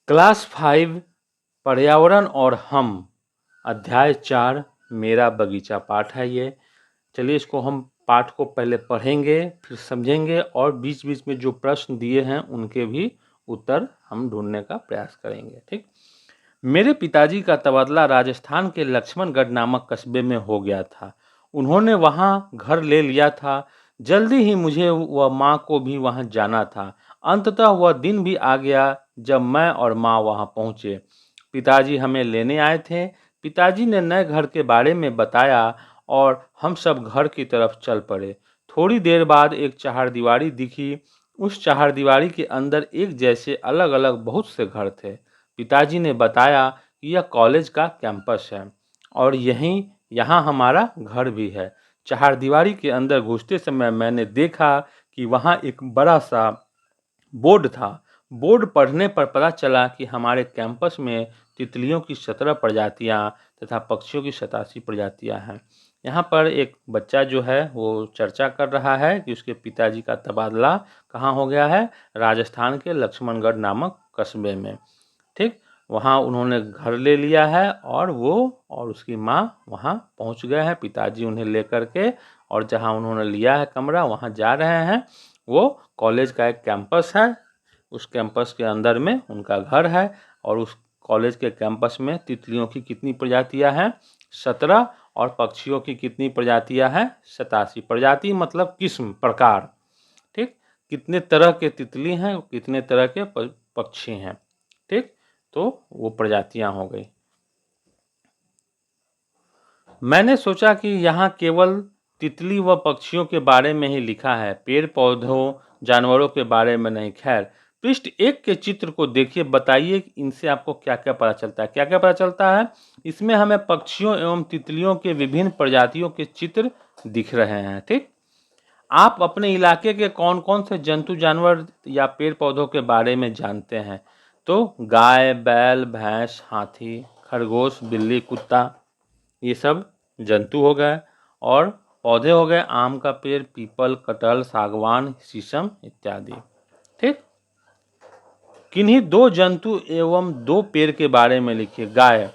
Class 5 पर्यावरण और हम अध्याय 4 मेरा बगीचा पाठ है ये। चलिए इसको हम पाठ को पहले पढ़ेंगे फिर समझेंगे और बीच बीच में जो प्रश्न दिए हैं उनके भी उत्तर हम ढूंढने का प्रयास करेंगे। ठीक। मेरे पिताजी का तबादला राजस्थान के लक्ष्मणगढ़ नामक कस्बे में हो गया था। उन्होंने वहां घर ले लिया था। जल्दी ही मुझे व माँ को भी वहां जाना था। अंततः वह दिन भी आ गया जब मैं और माँ वहां पहुंचे। पिताजी हमें लेने आए थे। पिताजी ने नए घर के बारे में बताया और हम सब घर की तरफ चल पड़े। थोड़ी देर बाद एक चहारदीवारी दिखी। उस चहारदीवारी के अंदर एक जैसे अलग अलग बहुत से घर थे। पिताजी ने बताया कि यह कॉलेज का कैंपस है और यहाँ हमारा घर भी है। चहारदीवारी के अंदर घुसते समय मैंने देखा कि वहाँ एक बड़ा सा बोर्ड था। बोर्ड पढ़ने पर पता चला कि हमारे कैंपस में तितलियों की 17 प्रजातियां तथा पक्षियों की 87 प्रजातियां हैं। यहाँ पर एक बच्चा जो है वो चर्चा कर रहा है कि उसके पिताजी का तबादला कहाँ हो गया है, राजस्थान के लक्ष्मणगढ़ नामक कस्बे में। ठीक। वहाँ उन्होंने घर ले लिया है और वो और उसकी माँ वहाँ पहुँच गए हैं। पिताजी उन्हें लेकर के और जहाँ उन्होंने लिया है कमरा वहाँ जा रहे हैं। वो कॉलेज का एक कैंपस है। उस कैंपस के अंदर में उनका घर है और उस कॉलेज के कैंपस में तितलियों की कितनी प्रजातियां हैं, 17। और पक्षियों की कितनी प्रजातियां हैं, 87। प्रजाति मतलब किस्म, प्रकार। ठीक। कितने तरह के तितली हैं, कितने तरह के पक्षी हैं। ठीक। तो वो प्रजातियां हो गई। मैंने सोचा कि यहाँ केवल तितली व पक्षियों के बारे में ही लिखा है, पेड़ पौधों जानवरों के बारे में नहीं। खैर, पृष्ठ 1 के चित्र को देखिए, बताइए इनसे आपको क्या क्या पता चलता है। क्या क्या पता चलता है, इसमें हमें पक्षियों एवं तितलियों के विभिन्न प्रजातियों के चित्र दिख रहे हैं। ठीक। आप अपने इलाके के कौन कौन से जंतु जानवर या पेड़ पौधों के बारे में जानते हैं? तो गाय, बैल, भैंस, हाथी, खरगोश, बिल्ली, कुत्ता, ये सब जंतु हो गए। और पौधे हो गए आम का पेड़, पीपल, कटहल, सागवान, शीशम इत्यादि। ठीक। किन्हीं 2 जंतु एवं 2 पेड़ के बारे में लिखिए। गाय,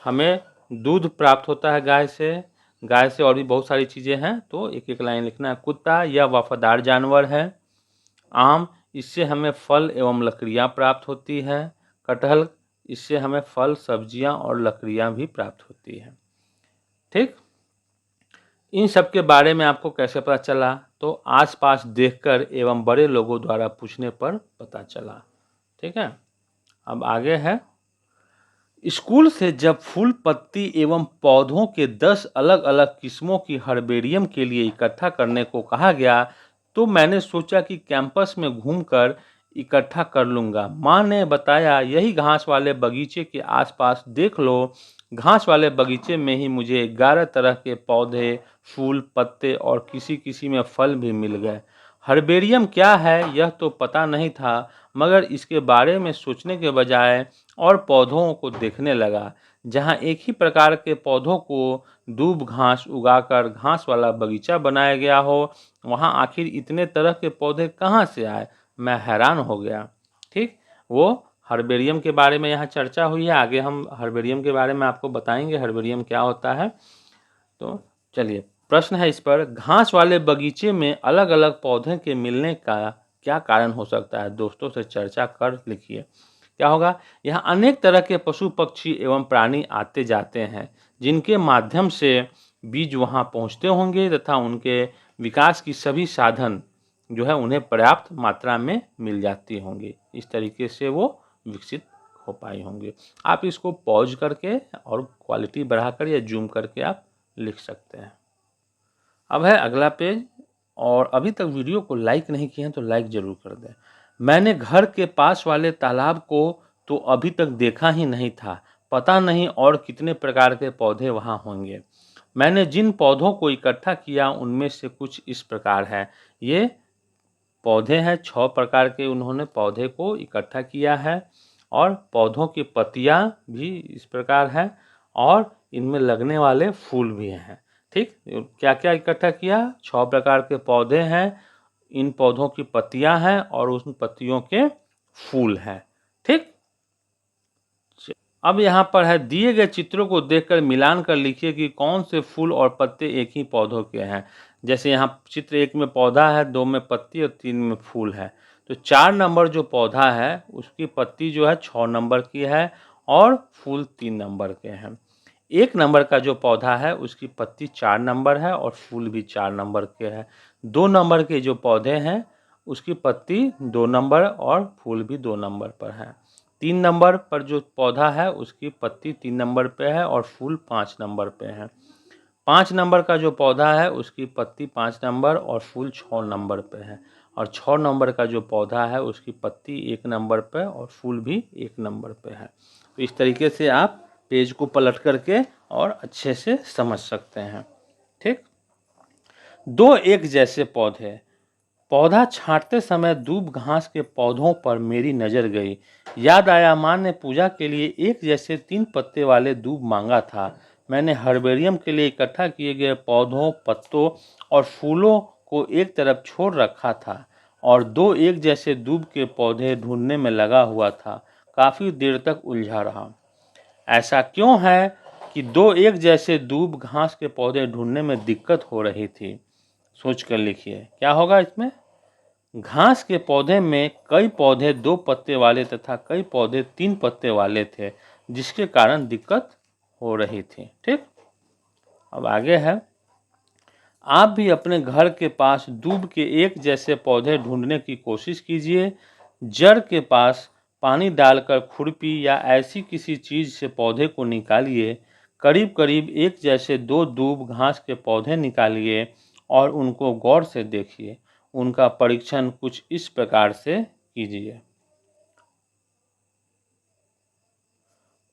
हमें दूध प्राप्त होता है गाय से। गाय से और भी बहुत सारी चीज़ें हैं, तो एक एक लाइन लिखना है। कुत्ता, यह वफादार जानवर है। आम, इससे हमें फल एवं लकड़ियाँ प्राप्त होती है। कटहल, इससे हमें फल, सब्जियां और लकड़ियाँ भी प्राप्त होती है। ठीक। इन सब के बारे में आपको कैसे पता चला? तो आसपास देखकर एवं बड़े लोगों द्वारा पूछने पर पता चला। ठीक है। अब आगे है, स्कूल से जब फूल, पत्ती एवं पौधों के 10 अलग अलग किस्मों की हर्बेरियम के लिए इकट्ठा करने को कहा गया, तो मैंने सोचा कि कैंपस में घूमकर इकट्ठा कर लूँगा। माँ ने बताया, यही घास वाले बगीचे के आसपास देख लो। घास वाले बगीचे में ही मुझे 11 तरह के पौधे, फूल, पत्ते और किसी किसी में फल भी मिल गए। हर्बेरियम क्या है यह तो पता नहीं था, मगर इसके बारे में सोचने के बजाय और पौधों को देखने लगा। जहाँ एक ही प्रकार के पौधों को दूब घास उगाकर घास वाला बगीचा बनाया गया हो, वहाँ आखिर इतने तरह के पौधे कहाँ से आए? मैं हैरान हो गया। ठीक। वो हर्बेरियम के बारे में यहाँ चर्चा हुई है। आगे हम हर्बेरियम के बारे में आपको बताएंगे, हर्बेरियम क्या होता है। तो चलिए, प्रश्न है इस पर, घास वाले बगीचे में अलग अलग पौधे के मिलने का क्या कारण हो सकता है? दोस्तों से चर्चा कर लिखिए। क्या होगा, यहाँ अनेक तरह के पशु पक्षी एवं प्राणी आते जाते हैं, जिनके माध्यम से बीज वहाँ पहुँचते होंगे तथा उनके विकास की सभी साधन जो है उन्हें पर्याप्त मात्रा में मिल जाती होंगी। इस तरीके से वो विकसित हो पाई होंगे। आप इसको पॉज करके और क्वालिटी बढ़ाकर या जूम करके आप लिख सकते हैं। अब है अगला पेज, और अभी तक वीडियो को लाइक नहीं किए हैं तो लाइक जरूर कर दें। मैंने घर के पास वाले तालाब को तो अभी तक देखा ही नहीं था। पता नहीं और कितने प्रकार के पौधे वहाँ होंगे। मैंने जिन पौधों को इकट्ठा किया उनमें से कुछ इस प्रकार है। ये पौधे हैं, 6 प्रकार के उन्होंने पौधे को इकट्ठा किया है और पौधों की पत्तियां भी इस प्रकार हैं और इनमें लगने वाले फूल भी हैं। ठीक। क्या क्या इकट्ठा किया? 6 प्रकार के पौधे हैं, इन पौधों की पत्तियां हैं और उन पत्तियों के फूल हैं। ठीक। अब यहाँ पर है, दिए गए चित्रों को देखकर मिलान कर लिखिए कि कौन से फूल और पत्ते एक ही पौधों के हैं। जैसे यहाँ चित्र 1 में पौधा है, 2 में पत्ती और 3 में फूल है। तो 4 नंबर जो पौधा है उसकी पत्ती जो है 6 नंबर की है और फूल 3 नंबर के हैं। 1 नंबर का जो पौधा है उसकी पत्ती 4 नंबर है और फूल भी 4 नंबर के हैं। 2 नंबर के जो पौधे हैं उसकी पत्ती 2 नंबर और फूल भी 2 नंबर पर है। 3 नंबर पर जो पौधा है उसकी पत्ती 3 नंबर पे है और फूल 5 नंबर पे है। 5 नंबर का जो पौधा है उसकी पत्ती 5 नंबर और फूल 6 नंबर पे है और 6 नंबर का जो पौधा है उसकी पत्ती 1 नंबर पे और फूल भी 1 नंबर पे है। तो इस तरीके से आप पेज को पलट करके और अच्छे से समझ सकते हैं। ठीक। 2 एक जैसे पौधे। पौधा छांटते समय दूब घास के पौधों पर मेरी नज़र गई। याद आया, माँ ने पूजा के लिए एक जैसे 3 पत्ते वाले दूब मांगा था। मैंने हर्बेरियम के लिए इकट्ठा किए गए पौधों, पत्तों और फूलों को एक तरफ छोड़ रखा था और 2 एक जैसे दूब के पौधे ढूंढने में लगा हुआ था। काफ़ी देर तक उलझा रहा। ऐसा क्यों है कि 2 एक जैसे दूब घास के पौधे ढूंढने में दिक्कत हो रही थी? सोच कर लिखिए क्या होगा इसमें। घास के पौधे में कई पौधे 2 पत्ते वाले तथा कई पौधे 3 पत्ते वाले थे, जिसके कारण दिक्कत हो रही थी। ठीक। अब आगे है, आप भी अपने घर के पास दूब के एक जैसे पौधे ढूंढने की कोशिश कीजिए। जड़ के पास पानी डालकर खुरपी या ऐसी किसी चीज़ से पौधे को निकालिए। करीब करीब एक जैसे 2 दूब घास के पौधे निकालिए और उनको गौर से देखिए। उनका परीक्षण कुछ इस प्रकार से कीजिए।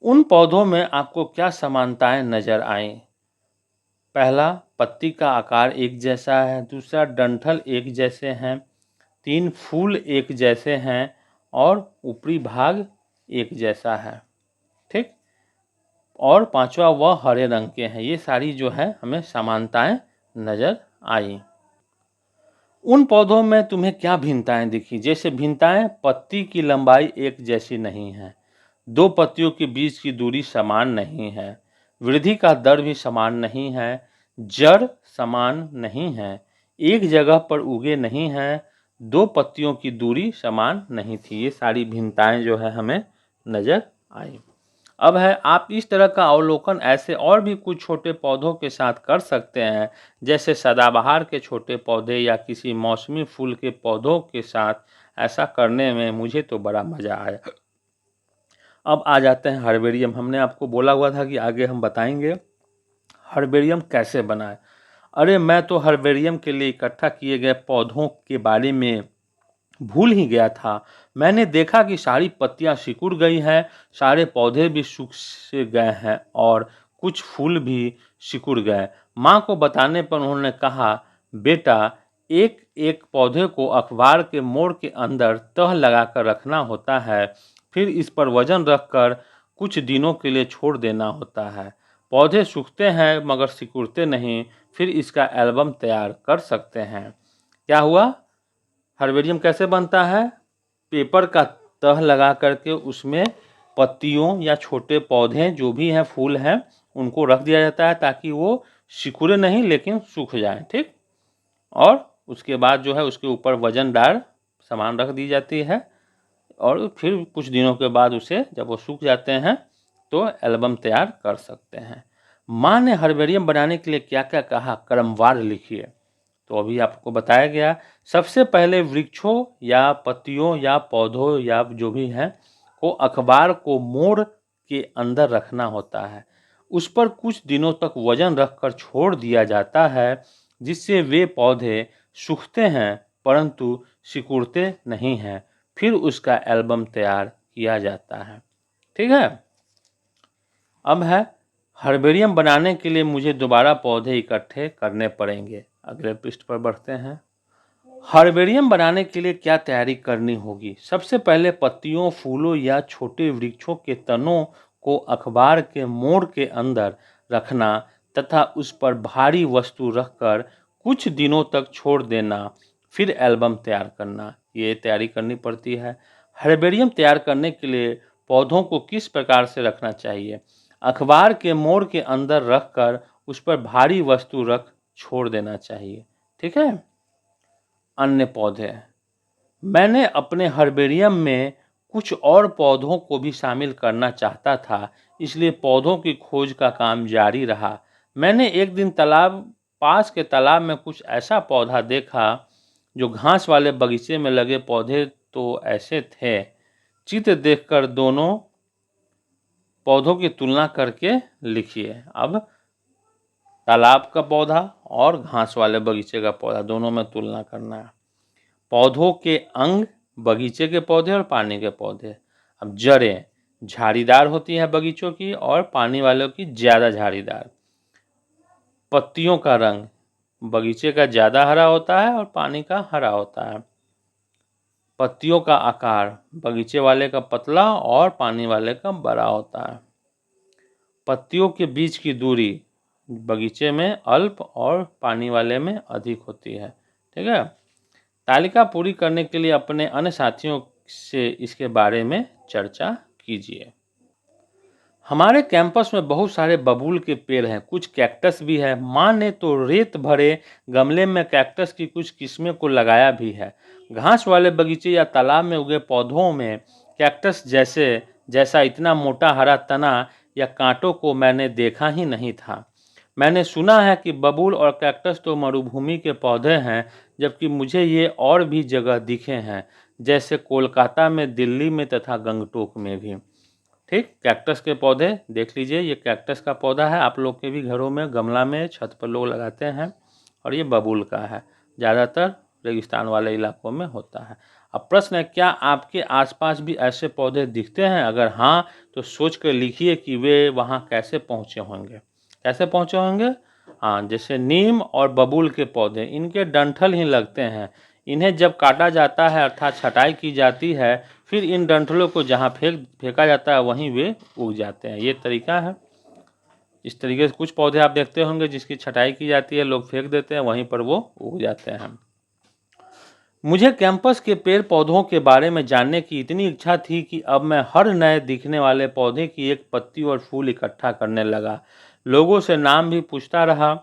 उन पौधों में आपको क्या समानताएं नजर आईं? पहला, पत्ती का आकार एक जैसा है। दूसरा, डंठल एक जैसे हैं। 3, फूल एक जैसे हैं और ऊपरी भाग एक जैसा है। ठीक। और 5वां, वह हरे रंग के हैं। ये सारी जो है हमें समानताएं नजर आई। उन पौधों में तुम्हें क्या भिन्नताएं दिखी? जैसे भिन्नताएं, पत्ती की लंबाई एक जैसी नहीं है। 2 पत्तियों के बीच की दूरी समान नहीं है। वृद्धि का दर भी समान नहीं है। जड़ समान नहीं है। एक जगह पर उगे नहीं हैं। 2 पत्तियों की दूरी समान नहीं थी। ये सारी भिन्नताएं जो है हमें नजर आई। अब है, आप इस तरह का अवलोकन ऐसे और भी कुछ छोटे पौधों के साथ कर सकते हैं, जैसे सदाबहार के छोटे पौधे या किसी मौसमी फूल के पौधों के साथ। ऐसा करने में मुझे तो बड़ा मज़ा आया। अब आ जाते हैं हर्बेरियम। हमने आपको बोला हुआ था कि आगे हम बताएंगे हर्बेरियम कैसे बनाएं। अरे, मैं तो हर्बेरियम के लिए इकट्ठा किए गए पौधों के बारे में भूल ही गया था। मैंने देखा कि सारी पत्तियां सिकुड़ गई हैं, सारे पौधे भी सूख से गए हैं और कुछ फूल भी सिकुड़ गए। माँ को बताने पर उन्होंने कहा, बेटा, एक एक पौधे को अखबार के मोड़ के अंदर तह लगाकर रखना होता है, फिर इस पर वजन रखकर कुछ दिनों के लिए छोड़ देना होता है। पौधे सूखते हैं मगर सिकुड़ते नहीं, फिर इसका एल्बम तैयार कर सकते हैं। क्या हुआ? हर्बेरियम कैसे बनता है? पेपर का तह लगा करके उसमें पत्तियों या छोटे पौधे जो भी हैं, फूल हैं, उनको रख दिया जाता है ताकि वो सिकुड़े नहीं लेकिन सूख जाए। ठीक। और उसके बाद जो है उसके ऊपर वजनदार सामान रख दी जाती है और फिर कुछ दिनों के बाद उसे जब वो सूख जाते हैं तो एल्बम तैयार कर सकते हैं। माँ ने हर्बेरियम बनाने के लिए क्या क्या कहा, क्रमवार लिखिए। तो अभी आपको बताया गया, सबसे पहले वृक्षों या पत्तियों या पौधों या जो भी हैं को अखबार को मोड़ के अंदर रखना होता है। उस पर कुछ दिनों तक वजन रखकर छोड़ दिया जाता है, जिससे वे पौधे सूखते हैं परंतु सिकुड़ते नहीं हैं। फिर उसका एल्बम तैयार किया जाता है। ठीक है। अब है, हर्बेरियम बनाने के लिए मुझे दोबारा पौधे इकट्ठे करने पड़ेंगे। अगले पृष्ठ पर बढ़ते हैं। हर्बेरियम बनाने के लिए क्या तैयारी करनी होगी? सबसे पहले पत्तियों, फूलों या छोटे वृक्षों के तनों को अखबार के मोड़ के अंदर रखना तथा उस पर भारी वस्तु रखकर कुछ दिनों तक छोड़ देना, फिर एल्बम तैयार करना, ये तैयारी करनी पड़ती है। हर्बेरियम तैयार करने के लिए पौधों को किस प्रकार से रखना चाहिए। अखबार के मोड़ के अंदर रखकर उस पर भारी वस्तु रख छोड़ देना चाहिए। ठीक है। अन्य पौधे, मैंने अपने हर्बेरियम में कुछ और पौधों को भी शामिल करना चाहता था, इसलिए पौधों की खोज का काम जारी रहा। मैंने एक दिन पास के तालाब में कुछ ऐसा पौधा देखा जो घास वाले बगीचे में लगे पौधे तो ऐसे थे। चित्र देखकर दोनों पौधों की तुलना करके लिखिए। अब तालाब का पौधा और घास वाले बगीचे का पौधा दोनों में तुलना करना है। पौधों के अंग, बगीचे के पौधे और पानी के पौधे। अब जड़ें झाड़ीदार होती हैं बगीचों की और पानी वालों की ज़्यादा झाड़ीदार। पत्तियों का रंग, बगीचे का ज़्यादा हरा होता है और पानी का हरा होता है। पत्तियों का आकार, बगीचे वाले का पतला और पानी वाले का बड़ा होता है। पत्तियों के बीच की दूरी, बगीचे में अल्प और पानी वाले में अधिक होती है। ठीक है। तालिका पूरी करने के लिए अपने अन्य साथियों से इसके बारे में चर्चा कीजिए। हमारे कैंपस में बहुत सारे बबूल के पेड़ हैं, कुछ कैक्टस भी है। माँ ने तो रेत भरे गमले में कैक्टस की कुछ किस्में को लगाया भी है। घास वाले बगीचे या तालाब में उगे पौधों में कैक्टस जैसा इतना मोटा हरा तना या कांटों को मैंने देखा ही नहीं था। मैंने सुना है कि बबूल और कैक्टस तो मरुभूमि के पौधे हैं, जबकि मुझे ये और भी जगह दिखे हैं, जैसे कोलकाता में, दिल्ली में तथा गंगटोक में भी। ठीक, कैक्टस के पौधे देख लीजिए, ये कैक्टस का पौधा है, आप लोग के भी घरों में गमला में छत पर लोग लगाते हैं। और ये बबूल का है, ज़्यादातर रेगिस्तान वाले इलाकों में होता है। अब प्रश्न है, क्या आपके आसपास भी ऐसे पौधे दिखते हैं? अगर हाँ, तो सोच कर लिखिए कि वे वहाँ कैसे पहुँचे होंगे। कैसे पहुँचे होंगे? हाँ, जैसे नीम और बबूल के पौधे, इनके डंठल ही लगते हैं। इन्हें जब काटा जाता है अर्थात छटाई की जाती है, फिर इन डंठलों को जहाँ फेंका जाता है वहीं वे उग जाते हैं। ये तरीका है। इस तरीके से कुछ पौधे आप देखते होंगे जिसकी छटाई की जाती है, लोग फेंक देते हैं, वहीं पर वो उग जाते हैं। मुझे कैंपस के पेड़ पौधों के बारे में जानने की इतनी इच्छा थी कि अब मैं हर नए दिखने वाले पौधे की एक पत्ती और फूल इकट्ठा करने लगा। लोगों से नाम भी पूछता रहा।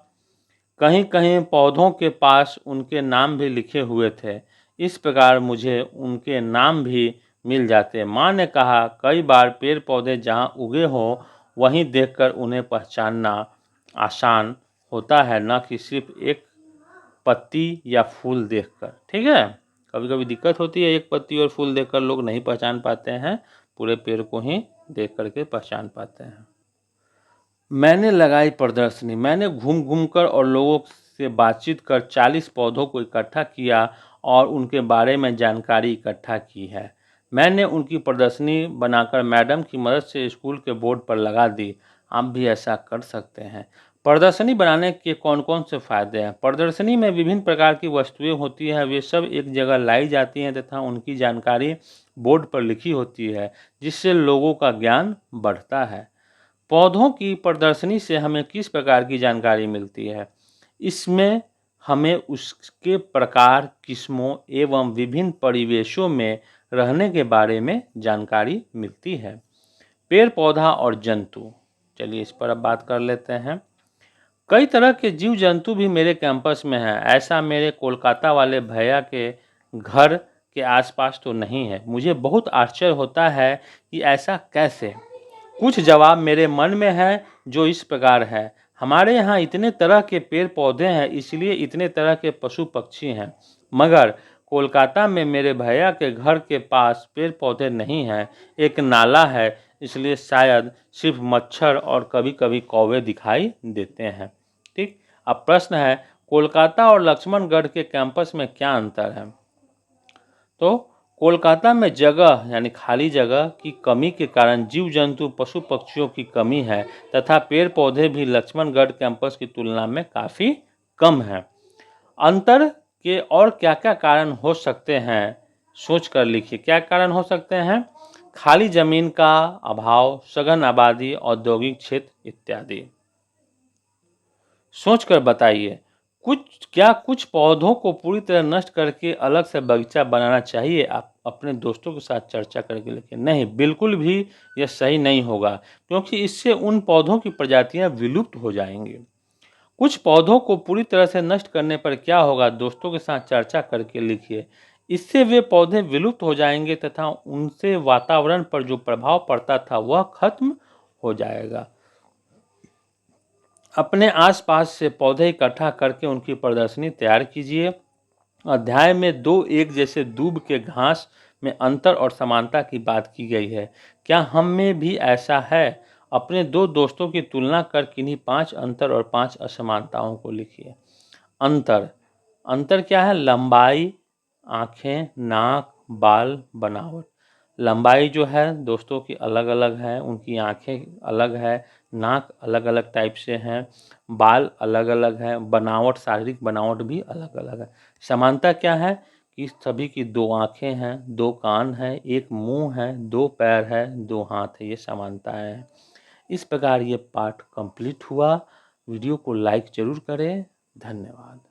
कहीं कहीं पौधों के पास उनके नाम भी लिखे हुए थे। इस प्रकार मुझे उनके नाम भी मिल जाते। माँ ने कहा, कई बार पेड़ पौधे जहाँ उगे हों वहीं देखकर उन्हें पहचानना आसान होता है, न कि सिर्फ एक पत्ती या फूल देखकर। ठीक है। कभी कभी दिक्कत होती है, एक पत्ती और फूल देखकर लोग नहीं पहचान पाते हैं, पूरे पेड़ को ही देख करके पहचान पाते हैं। मैंने लगाई प्रदर्शनी। मैंने घूम घूम कर और लोगों से बातचीत कर 40 पौधों को इकट्ठा किया और उनके बारे में जानकारी इकट्ठा की है। मैंने उनकी प्रदर्शनी बनाकर मैडम की मदद से स्कूल के बोर्ड पर लगा दी। आप भी ऐसा कर सकते हैं। प्रदर्शनी बनाने के कौन कौन से फ़ायदे हैं? प्रदर्शनी में विभिन्न प्रकार की वस्तुएं होती हैं, वे सब एक जगह लाई जाती हैं तथा उनकी जानकारी बोर्ड पर लिखी होती है, जिससे लोगों का ज्ञान बढ़ता है। पौधों की प्रदर्शनी से हमें किस प्रकार की जानकारी मिलती है? इसमें हमें उसके प्रकार, किस्मों एवं विभिन्न परिवेशों में रहने के बारे में जानकारी मिलती है। पेड़ पौधा और जंतु, चलिए इस पर अब बात कर लेते हैं। कई तरह के जीव जंतु भी मेरे कैंपस में हैं। ऐसा मेरे कोलकाता वाले भैया के घर के आसपास तो नहीं है। मुझे बहुत आश्चर्य होता है कि ऐसा कैसे। कुछ जवाब मेरे मन में है जो इस प्रकार है। हमारे यहाँ इतने तरह के पेड़ पौधे हैं, इसलिए इतने तरह के पशु पक्षी हैं, मगर कोलकाता में मेरे भैया के घर के पास पेड़ पौधे नहीं हैं। एक नाला है, इसलिए शायद सिर्फ मच्छर और कभी कभी कौवे दिखाई देते हैं। ठीक। अब प्रश्न है, कोलकाता और लक्ष्मणगढ़ के कैंपस में क्या अंतर है? तो कोलकाता में जगह यानी खाली जगह की कमी के कारण जीव जंतु पशु पक्षियों की कमी है तथा पेड़ पौधे भी लक्ष्मणगढ़ कैंपस की तुलना में काफ़ी कम हैं। अंतर के और क्या क्या कारण हो सकते हैं, सोच कर लिखिए। क्या कारण हो सकते हैं? खाली जमीन का अभाव, सघन आबादी, औद्योगिक क्षेत्र इत्यादि। सोचकर बताइए। कुछ पौधों को पूरी तरह नष्ट करके अलग से बगीचा बनाना चाहिए आप अपने दोस्तों के साथ चर्चा करके लिखें। नहीं, बिल्कुल भी यह सही नहीं होगा, क्योंकि इससे उन पौधों की प्रजातियां विलुप्त हो जाएंगी। कुछ पौधों को पूरी तरह से नष्ट करने पर क्या होगा, दोस्तों के साथ चर्चा करके लिखिए। इससे वे पौधे विलुप्त हो जाएंगे तथा उनसे वातावरण पर जो प्रभाव पड़ता था वह खत्म हो जाएगा। अपने आसपास से पौधे इकट्ठा करके उनकी प्रदर्शनी तैयार कीजिए। अध्याय में दो एक जैसे दूब के घास में अंतर और समानता की बात की गई है। क्या हम में भी ऐसा है? अपने दो दोस्तों की तुलना कर किन्हीं 5 अंतर और 5 असमानताओं को लिखिए। अंतर, अंतर क्या है? लंबाई, आँखें, नाक, बाल, बनावट। लंबाई जो है दोस्तों की अलग-अलग है, उनकी आँखें अलग है, नाक अलग-अलग टाइप से हैं, बाल अलग-अलग हैं, बनावट, शारीरिक बनावट भी अलग-अलग है। समानता क्या है? कि सभी की 2 आँखें हैं, 2 कान हैं, 1 मुँह है, 2 पैर है, 2 हाथ है, ये समानताएँ हैं। इस प्रकार ये पाठ कंप्लीट हुआ। वीडियो को लाइक ज़रूर करें। धन्यवाद।